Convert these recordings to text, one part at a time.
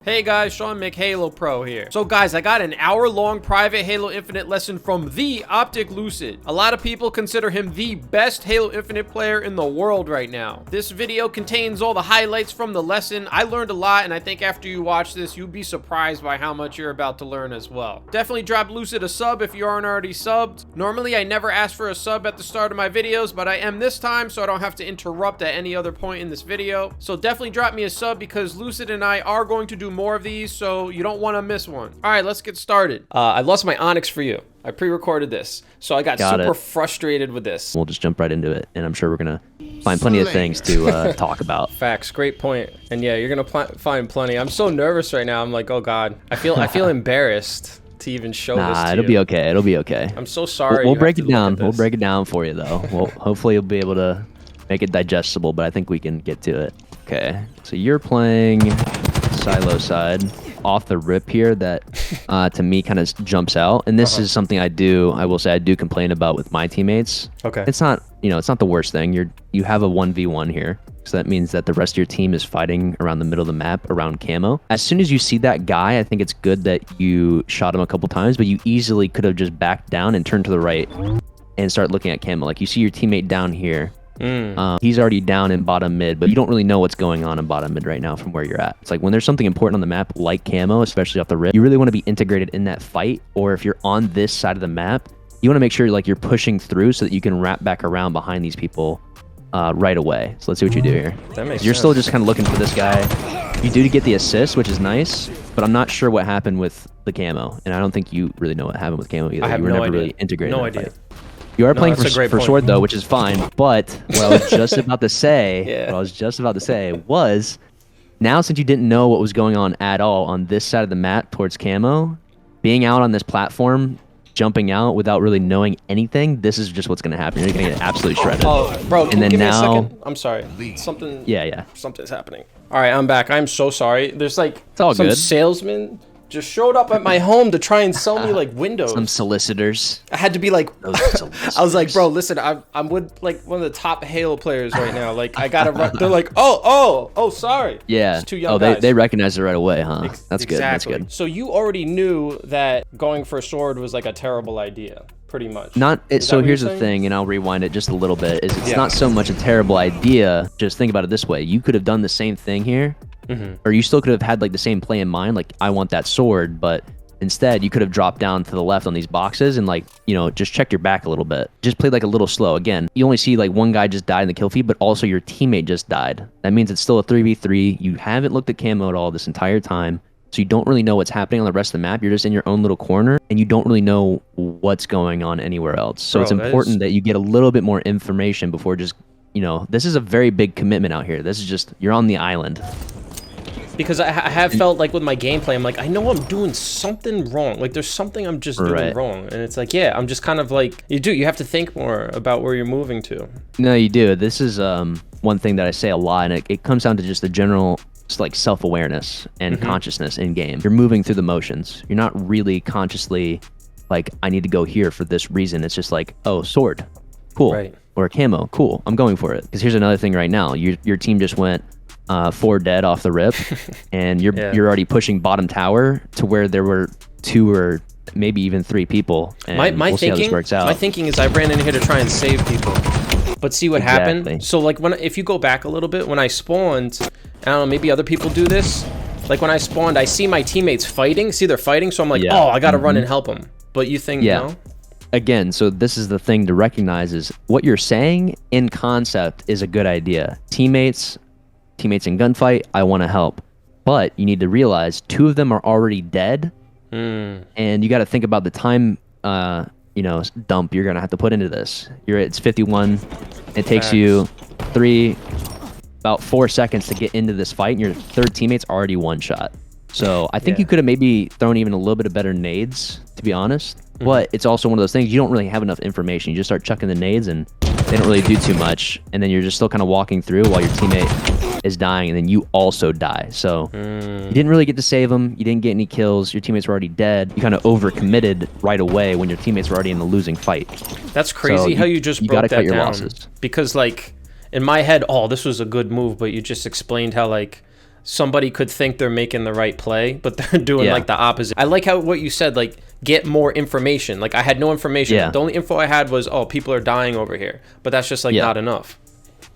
Hey guys, Sean McHalo Pro here. So guys, I got an hour-long private Halo Infinite lesson from the Optic Lucid. A lot of people consider him the best Halo Infinite player in the world right now. This video contains all the highlights from the lesson. I learned a lot, and I think after you watch this, you'll be surprised by how much you're about to learn as well. Definitely drop Lucid a sub if you aren't already subbed. Normally, I never ask for a sub at the start of my videos, but I am this time, so I don't have to interrupt at any other point in this video. So definitely drop me a sub because Lucid and I are going to do more of these, so you don't want to miss one. All right, let's get started. I lost my Onyx for you. I pre-recorded this, so I got super frustrated with this. We'll just jump right into it, and I'm sure we're gonna find plenty of things to talk about. Facts, great point. And yeah, you're gonna find plenty. I'm so nervous right now. I'm like, oh god, I feel embarrassed to even show this to it'll you. be okay. It'll be okay. I'm so sorry. We'll break it down. We'll break it down for you, though. Well, hopefully you'll be able to make it digestible, but I think we can get to it. Okay, so you're playing silo side off the rip here. That to me kind of jumps out, and this is something I will say I do complain about with my teammates. Okay, it's not, it's not the worst thing. You have a 1v1 here, so that means that the rest of your team is fighting around the middle of the map around camo. As soon as you see that guy, I think it's good that you shot him a couple times, but you easily could have just backed down and turned to the right and start looking at camo. Like, you see your teammate down here. He's already down in bottom mid, but you don't really know what's going on in bottom mid right now from where you're at. It's like when there's something important on the map, like camo, especially off the rip, you really want to be integrated in that fight. Or if you're on this side of the map, you want to make sure you're pushing through so that you can wrap back around behind these people right away. So let's see what you do here. That makes You're sense. still just kind of looking for this guy. You do get the assist, which is nice, but I'm not sure what happened with the camo, and I don't think you really know what happened with camo either. I have you were no never idea. really integrated. No in that idea. fight. You are playing that's a great for point. sword though, which is fine. But what I was just about to say, was now, since you didn't know what was going on at all on this side of the map towards camo, being out on this platform, jumping out without really knowing anything, this is just what's going to happen. You're going to get absolutely shredded. Oh, bro, and then give me now, a second? I'm sorry. Something. Yeah. Something's happening. All right, I'm back. I'm so sorry. There's it's all some good. salesman just showed up at my home to try and sell me windows. Some solicitors. I had to be I was like, bro, listen, I'm with one of the top Halo players right now. I gotta run. They're like, oh, sorry. Yeah. It's two young guys. They recognize it right away, huh? That's good. That's Exactly. good. So you already knew that going for a sword was a terrible idea, pretty much. So here's the thing, and I'll rewind it just a little bit. It's not so much a terrible idea. Just think about it this way: you could have done the same thing here. Or you still could have had the same play in mind, I want that sword, but instead you could have dropped down to the left on these boxes and just check your back a little bit. Just play a little slow. Again, you only see one guy just died in the kill feed, but also your teammate just died. That means it's still a 3v3. You haven't looked at camo at all this entire time, so you don't really know what's happening on the rest of the map. You're just in your own little corner, and you don't really know what's going on anywhere else. So it's important that you get a little bit more information before just, this is a very big commitment out here. This is just, you're on the island. Because I have felt with my gameplay, I'm I know I'm doing something wrong. There's something I'm just doing wrong. And it's yeah, I'm just kind of you have to think more about where you're moving to. No, you do. This is one thing that I say a lot, and it comes down to just the general self-awareness and consciousness in game. You're moving through the motions. You're not really consciously I need to go here for this reason. It's just oh, sword, cool. Right. Or camo, cool. I'm going for it. Because here's another thing right now. Your team just went 4 dead off the rip, and you're already pushing bottom tower to where there were 2 or maybe even 3 people. And we'll see how this works out. My thinking is I ran in here to try and save people, but see what happened. So if you go back a little bit, when I spawned, I don't know, maybe other people do this. When I spawned, I see my teammates fighting. See they're fighting, so I'm oh, I gotta run and help them. But you think no? Again, so this is the thing to recognize: is what you're saying in concept is a good idea. Teammates in gunfight, I want to help, but you need to realize 2 of them are already dead, and you got to think about the time dump you're gonna have to put into this. It's 51. It takes you about 4 seconds to get into this fight, and your third teammate's already one shot. So I think you could have maybe thrown even a little bit of better nades, to be honest. But it's also one of those things, you don't really have enough information. You just start chucking the nades and they don't really do too much, and then you're just still kind of walking through while your teammate is dying, and then you also die. So you didn't really get to save them. You didn't get any kills. Your teammates were already dead. You kind of overcommitted right away when your teammates were already in the losing fight. That's crazy how you just broke that down. Because in my head, oh, this was a good move, but you just explained how somebody could think they're making the right play, but they're doing like the opposite. I like how what you said, like get more information. Like I had no information. The only info I had was, oh, people are dying over here, but that's just like not enough.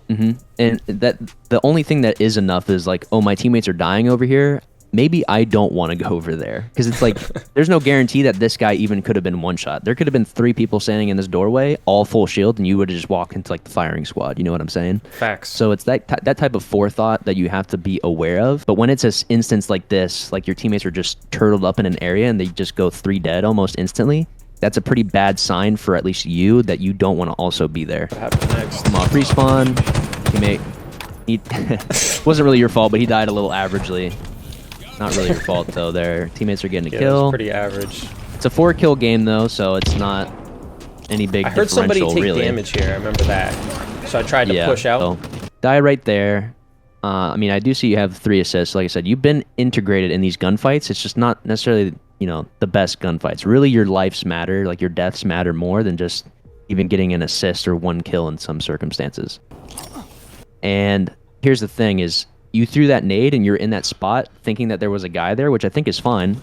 And that the only thing that is enough is like, oh, my teammates are dying over here. Maybe I don't want to go over there, because it's like there's no guarantee that this guy even could have been one shot. There could have been 3 people standing in this doorway, all full shield, and you would have just walked into like the firing squad. You know what I'm saying? Facts. So it's that type of forethought that you have to be aware of. But when it's an instance like this, like your teammates are just turtled up in an area and they just go 3 dead almost instantly, that's a pretty bad sign for at least you that you don't want to also be there. What happened next? Come off respawn, teammate. He wasn't really your fault, but he died a little averagely. Not really your fault though. Their teammates are getting a kill. It was pretty average. It's a 4-kill game though, so it's not any big. I heard somebody take really. damage here. I remember that, so I tried to push out. So die right there. I mean, I do see you have 3 assists. Like I said, you've been integrated in these gunfights. It's just not necessarily, you know, the best gunfights. Really, your lives matter. Like your deaths matter more than just even getting an assist or 1 kill in some circumstances. And here's the thing: is you threw that nade and you're in that spot thinking that there was a guy there, which I think is fine.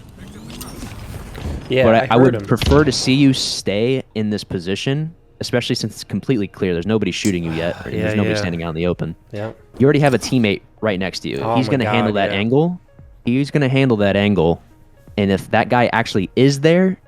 Yeah, but I would prefer to see you stay in this position, especially since it's completely clear. There's nobody shooting you yet. There's nobody standing out in the open. Yeah. You already have a teammate right next to you. He's going to handle that angle. He's going to handle that angle. And if that guy actually is there,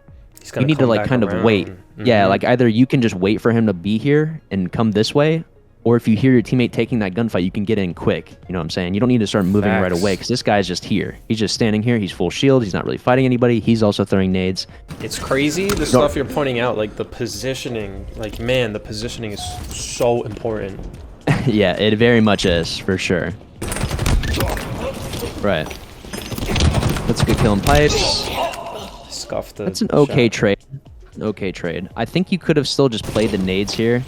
you need to like kind of wait. Yeah, like either you can just wait for him to be here and come this way, or if you hear your teammate taking that gunfight, you can get in quick. You know what I'm saying? You don't need to start moving right away, because this guy's just here. He's just standing here. He's full shield. He's not really fighting anybody. He's also throwing nades. It's crazy, the stuff you're pointing out, like the positioning. Like, man, the positioning is so important. Yeah, it very much is, for sure. Right. That's a good kill in pipes. Scuffed the That's an okay trade. Okay trade. I think you could have still just played the nades here.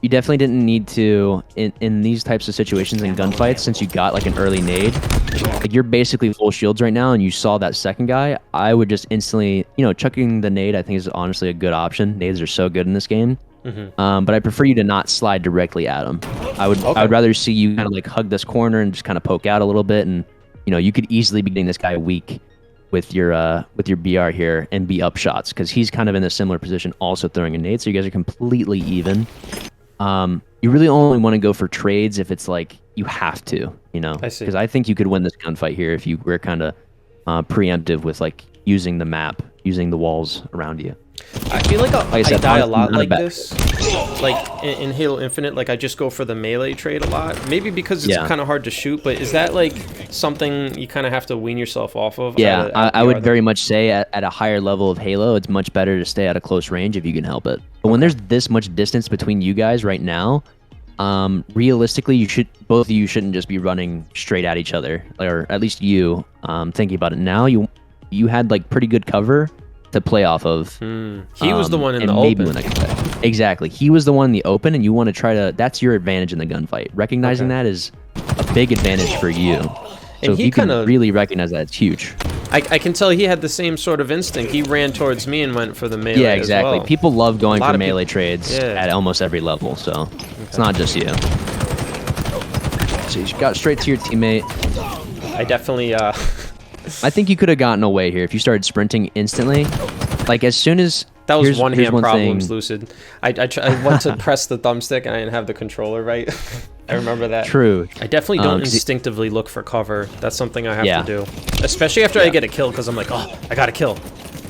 You definitely didn't need to, in these types of situations in gunfights, since you got like an early nade. Like you're basically full shields right now, and you saw that second guy. I would just instantly, you know, chucking the nade I think is honestly a good option. Nades are so good in this game. But I prefer you to not slide directly at him. I would rather see you kind of like hug this corner and just kind of poke out a little bit, and you know, you could easily be getting this guy weak with your BR here and be up shots, because he's kind of in a similar position, also throwing a nade. So you guys are completely even. You really only want to go for trades if it's like you have to, you know, because I think you could win this gunfight here if you were kind of preemptive with like using the map, using the walls around you. I feel like I die a lot like this. Like in Halo Infinite, like I just go for the melee trade a lot. Maybe because it's kind of hard to shoot, but is that like something you kind of have to wean yourself off of? Yeah, I would very much say at a higher level of Halo, it's much better to stay at a close range if you can help it. But when there's this much distance between you guys right now, realistically, both of you shouldn't just be running straight at each other, or at least you. Thinking about it now, you had like pretty good cover to play off of. He was the one in the open. Exactly. He was the one in the open, and you want to try to... That's your advantage in the gunfight. Recognizing that is a big advantage for you. So if you can really recognize that, it's huge. I can tell he had the same sort of instinct. He ran towards me and went for the melee. Yeah, exactly. As well. People love going for melee trades at almost every level, so it's not just you. So you got straight to your teammate. I definitely... I think you could have gotten away here if you started sprinting instantly. Like as soon as that was one-hand problems, Lucid. I went to press the thumbstick and I didn't have the controller right. I remember that. True. I definitely don't instinctively look for cover. That's something I have to do, especially after I get a kill, because I'm like, oh, I got a kill.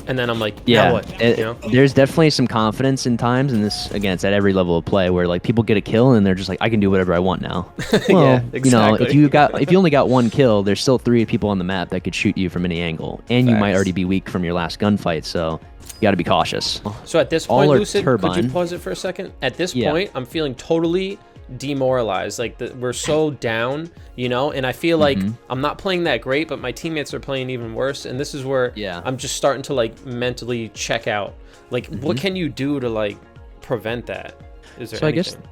And then I'm like, now what? You know? There's definitely some confidence in times, and this, again, it's at every level of play, where like people get a kill and they're just like, I can do whatever I want now. Well, yeah, exactly. You know, if you only got 1 kill, there's still 3 people on the map that could shoot you from any angle, and you might already be weak from your last gunfight, so you got to be cautious. So at this point, Lucid, could you pause it for a second? At this point, I'm feeling totally demoralized. Like we're so down, you know, and I feel like I'm not playing that great, but my teammates are playing even worse, and this is where I'm just starting to like mentally check out. Like what can you do to like prevent that? Is there anything?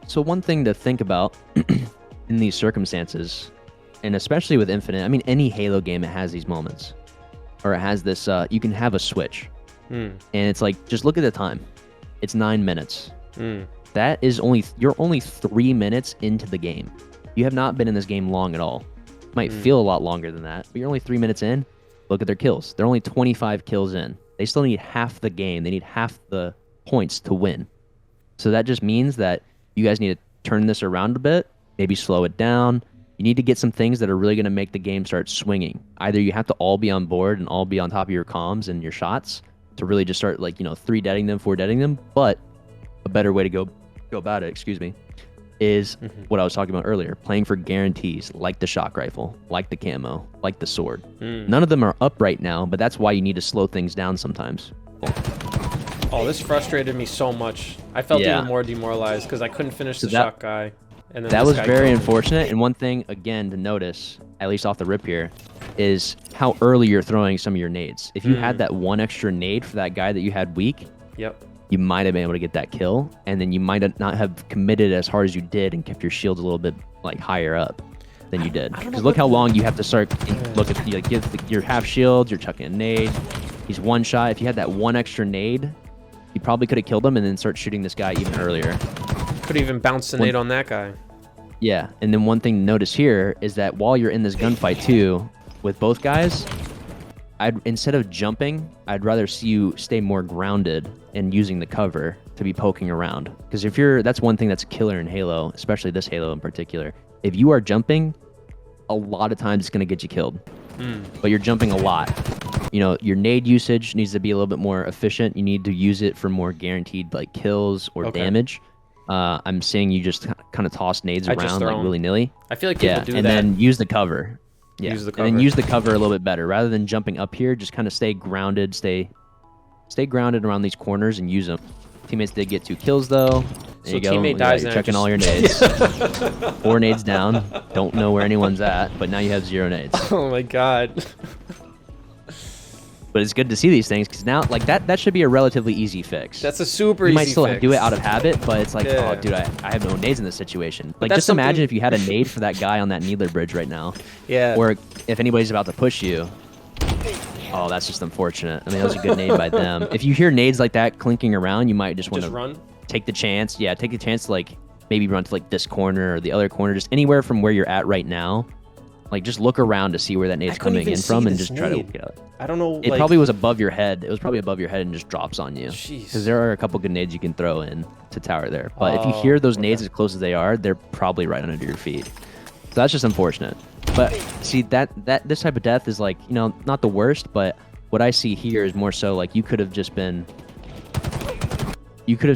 So one thing to think about in these circumstances, and especially with Infinite, I mean any Halo game, it has these moments, or it has this you can have a switch, and it's like, just look at the time. It's 9 minutes. That is you're only 3 minutes into the game. You have not been in this game long at all. Might feel a lot longer than that, but you're only 3 minutes in. Look at their kills. They're only 25 kills in. They still need half the game. They need half the points to win. So that just means that you guys need to turn this around a bit, maybe slow it down. You need to get some things that are really going to make the game start swinging. Either you have to all be on board and all be on top of your comms and your shots to really just start, like, 3-deading them, 4-deading them. But a better way to go about it, is what I was talking about earlier. Playing for guarantees, like the shock rifle, like the camo, like the sword. None of them are up right now, but that's why you need to slow things down sometimes. Oh, this frustrated me so much. I felt even more demoralized because I couldn't finish the shock guy. And then that was very unfortunate. And one thing, again, to notice, at least off the rip here, is how early you're throwing some of your nades. If you had that one extra nade for that guy that you had weak, you might have been able to get that kill, and then you might not have committed as hard as you did and kept your shields a little bit higher up than you did. Because look how long you have to start. Look at your half shields. You're chucking a nade. He's one shot. If you had that one extra nade, you probably could have killed him and then start shooting this guy even earlier. Could even bounce the nade on that guy. Yeah, and then one thing to notice here is that while you're in this gunfight too, with both guys, instead of jumping, I'd rather see you stay more grounded and using the cover to be poking around. Because that's one thing that's a killer in Halo, especially this Halo in particular. If you are jumping, a lot of times it's going to get you killed. But you're jumping a lot. Your nade usage needs to be a little bit more efficient. You need to use it for more guaranteed kills or damage. I'm seeing you just kind of toss nades around willy-nilly. I feel like people do that. And then use the cover. Yeah, use the cover. And then use the cover a little bit better. Rather than jumping up here, just kind of stay grounded. Stay grounded around these corners and use them. Teammates did get 2 kills, though. There you go. Teammate dies you're checking all your nades. 4 nades down. Don't know where anyone's at, but now you have 0 nades. Oh, my God. But it's good to see these things, because now, that should be a relatively easy fix. That's a super easy You might still fix. do it out of habit, but it's oh, dude, I have no nades in this situation. Just imagine if you had a nade for that guy on that Needler bridge right now. Yeah. Or if anybody's about to push you. Oh, that's just unfortunate. I mean, that was a good nade by them. If you hear nades like that clinking around, you might just want to run. Take the chance. Yeah, take the chance to maybe run to this corner or the other corner, just anywhere from where you're at right now. Just look around to see where that nade's coming in from and just try to get it. I don't know. It probably was above your head. It was probably above your head and just drops on you. Jeez. Because there are a couple good nades you can throw in to tower there. But if you hear those nades as close as they are, they're probably right under your feet. So that's just unfortunate. But see, this type of death is not the worst, but what I see here is more so you could have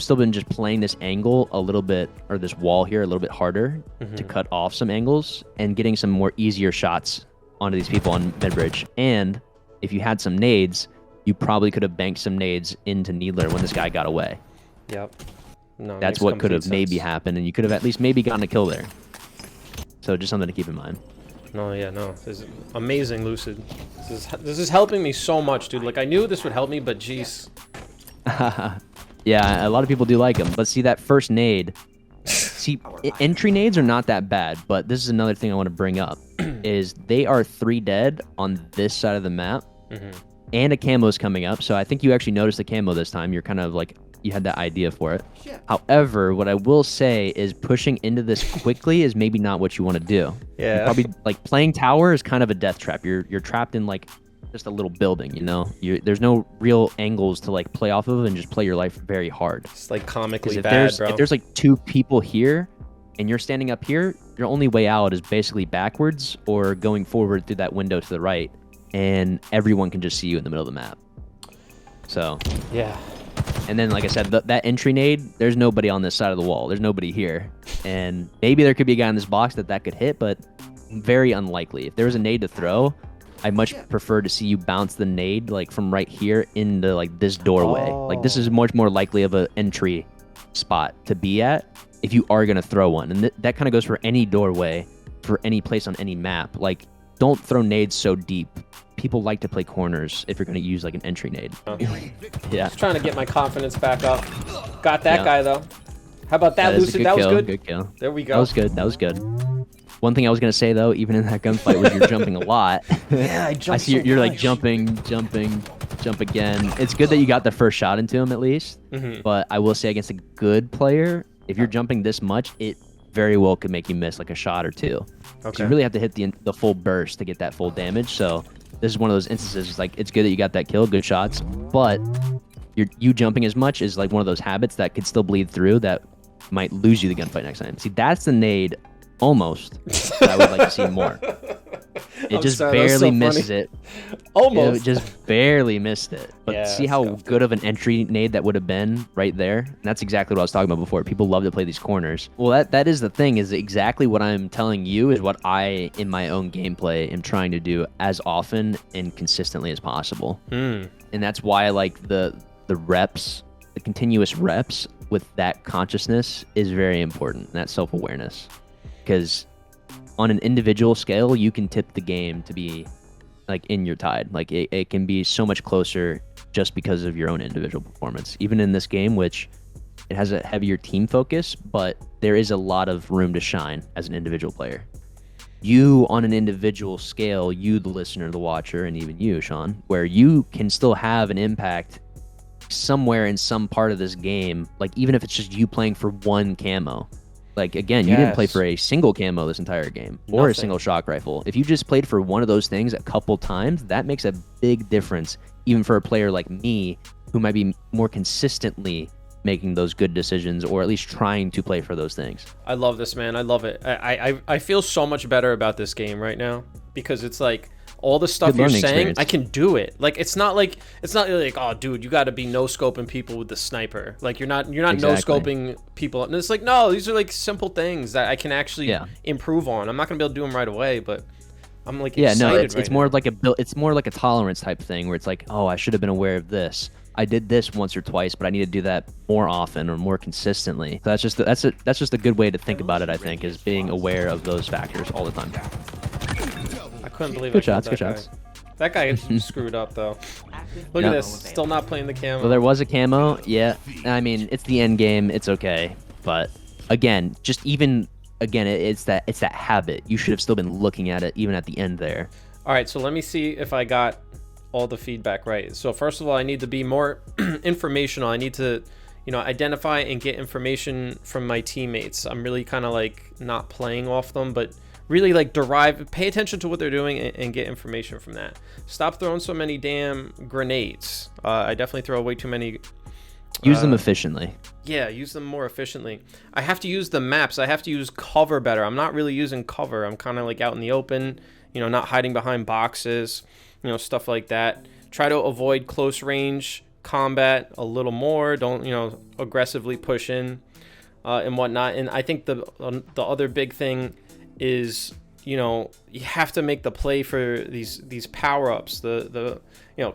still been just playing this angle a little bit, or this wall here a little bit harder to cut off some angles and getting some more easier shots onto these people on mid-bridge. And if you had some nades, you probably could have banked some nades into Needler when this guy got away. Yep. No, that's what could have maybe happened, and you could have at least maybe gotten a kill there. So just something to keep in mind. No, yeah, no. This is amazing, Lucid. This is helping me so much, dude. I knew this would help me, but jeez. Yeah, a lot of people do like them. But see, that first nade... See, entry nades are not that bad, but this is another thing I want to bring up, is they are 3 dead on this side of the map, and a camo is coming up, so I think you actually noticed the camo this time. You're kind of you had that idea for it. However, what I will say is pushing into this quickly is maybe not what you want to do. Yeah. You're probably, playing tower is kind of a death trap. You're trapped in, just a little building, there's no real angles to play off of and just play your life very hard. It's comically if bad, bro. If there's 2 people here and you're standing up here, your only way out is basically backwards or going forward through that window to the right, and everyone can just see you in the middle of the map. So yeah. And then, like I said, that entry nade, there's nobody on this side of the wall. There's nobody here, and maybe there could be a guy in this box that could hit, but very unlikely. If there was a nade to throw, I much prefer to see you bounce the nade from right here into this doorway. This is much more likely of an entry spot to be at if you are gonna throw one, and that kind of goes for any doorway, for any place on any map. Don't throw nades so deep. People like to play corners if you're gonna use an entry nade. Yeah. Just trying to get my confidence back up. Got that guy though. How about that, Lucid? That was good. Good kill. There we go. That was good. One thing I was gonna say though, even in that gunfight, was you're jumping a lot. Yeah, I jumped. I see you're jumping, jump again. It's good that you got the first shot into him at least. But I will say, against a good player, if you're jumping this much, it very well could make you miss like a shot or two. So Okay. you really have to hit the full burst to get that full damage. So this is one of those instances. It's like, it's good that you got that kill, good shots, but you jumping as much is like one of those habits that could still bleed through that might lose you the gunfight next time. See, that's the nade almost that I would like to see more. It I'm just sorry, that was barely so misses funny. it. Almost. It just barely missed it. But Yeah, see it's how tough. good of an entry nade that would have been right there? And that's exactly what I was talking about before. People love to play these corners. Well, that is the thing, is exactly what I'm telling you is what I, in my own gameplay, am trying to do as often and consistently as possible. Hmm. And that's why I like the reps, the continuous reps with that consciousness is very important, that self-awareness. Because on an individual scale, you can tip the game to be like in your tide. Like it can be so much closer just because of your own individual performance. Even in this game, which it has a heavier team focus, but there is a lot of room to shine as an individual player. You on an individual scale, you, the listener, the watcher, and even you, Sean, where you can still have an impact somewhere in some part of this game, like even if it's just you playing for one camo. Like, again, you didn't play Yes. for a single camo this entire game or a Nothing. single shock rifle. If you just played for one of those things a couple times, that makes a big difference, even for a player like me who might be more consistently making those good decisions or at least trying to play for those things. I love this, man. I love it. I feel so much better about this game right now because it's like all the stuff Good you're learning saying, experience. I can do it. Like it's not like oh dude, you got to be no scoping people with the sniper. Like you're not no Exactly. scoping people. And it's like no, these are like simple things that I can actually Yeah. improve on. I'm not gonna be able to do them right away, but I'm like Yeah, excited no, it's right more now. like it's more like a tolerance type thing where it's like, oh, I should have been aware of this. I did this once or twice, but I need to do that more often or more consistently. So that's just a good way to think about it, I think, is being aware of those factors all the time. I couldn't believe Good I killed shots, good that guy. shots. That guy screwed up though. Look No. at this, still not playing the camo. Well, there was a camo, yeah. I mean, it's the end game, it's okay. But again, it's that habit. You should have still been looking at it even at the end there. All right, so let me see if I got all the feedback right. So first of all, I need to be more informational. I need to, identify and get information from my teammates. I'm really kind of like not playing off them, but really like pay attention to what they're doing and get information from that. Stop throwing so many damn grenades. I definitely throw way too many. Use them efficiently. Yeah, use them more efficiently. I have to use the maps. I have to use cover better. I'm not really using cover. I'm kind of like out in the open, not hiding behind boxes, stuff like that. Try to avoid close range combat a little more. Don't, aggressively push in and whatnot. And I think the other big thing is, you have to make the play for these power-ups, the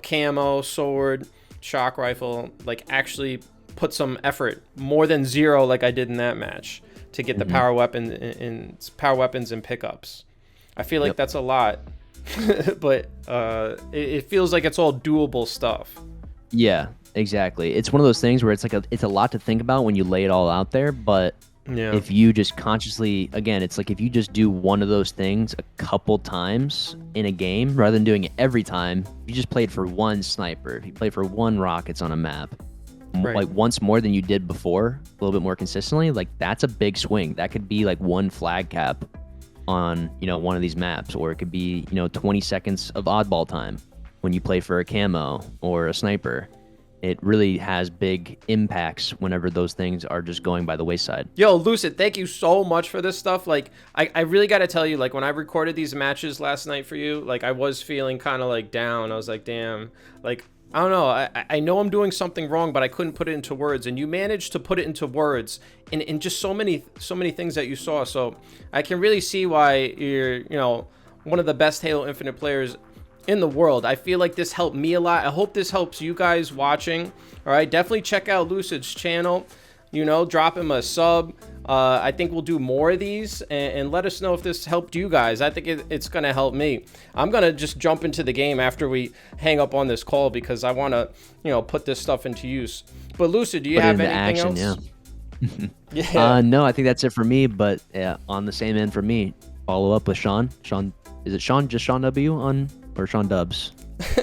camo, sword, shock rifle, like actually put some effort, more than 0 like I did in that match, to get the power weapon and power weapons and pickups. I feel like that's a lot. But it feels like it's all doable stuff. Yeah, exactly. It's one of those things where it's a lot to think about when you lay it all out there, but Yeah. if you just consciously, again, it's like if you just do one of those things a couple times in a game rather than doing it every time, you just played for one sniper, if you played for one rockets on a map, Right. like once more than you did before, a little bit more consistently, like that's a big swing. That could be like one flag cap on, one of these maps, or it could be, 20 seconds of oddball time when you play for a camo or a sniper. It really has big impacts whenever those things are just going by the wayside. Yo, Lucid, thank you so much for this stuff. Like, I really got to tell you, like, when I recorded these matches last night for you, like, I was feeling kind of, like, down. I was like, damn, like, I don't know. I know I'm doing something wrong, but I couldn't put it into words. And you managed to put it into words in just so many things that you saw. So I can really see why you're, one of the best Halo Infinite players in the world. I feel like this helped me a lot. I hope this helps you guys watching. All right, definitely check out Lucid's channel. Drop him a sub. I think we'll do more of these, and let us know if this helped you guys. I think it's gonna help me. I'm gonna just jump into the game after we hang up on this call because I want to, put this stuff into use. But Lucid, do you have anything else? Yeah. No, I think that's it for me. But on the same end for me, follow up with Sean. Sean, is it Sean? Just Sean W on or Sean Dubs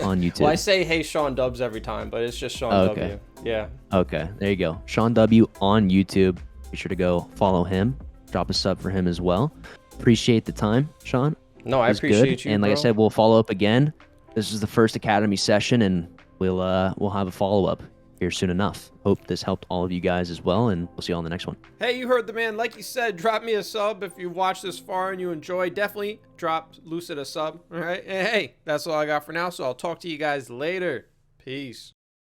on YouTube? Well, I say hey Sean Dubs every time, but it's just Sean Okay. W. Yeah. Okay, there you go. Sean W on YouTube. Be sure to go follow him. drop a sub for him as well. Appreciate the time, Sean. No, I It was appreciate good. you, And like I bro. said, we'll follow up again. This is the first Academy session, and we'll have a follow-up here soon enough. Hope this helped all of you guys as well, and we'll see you all on the next one. Hey, you heard the man. Like you said, drop me a sub if you watched this far and you enjoy. Definitely drop Lucid a sub. All right. And hey, that's all I got for now. So I'll talk to you guys later. Peace.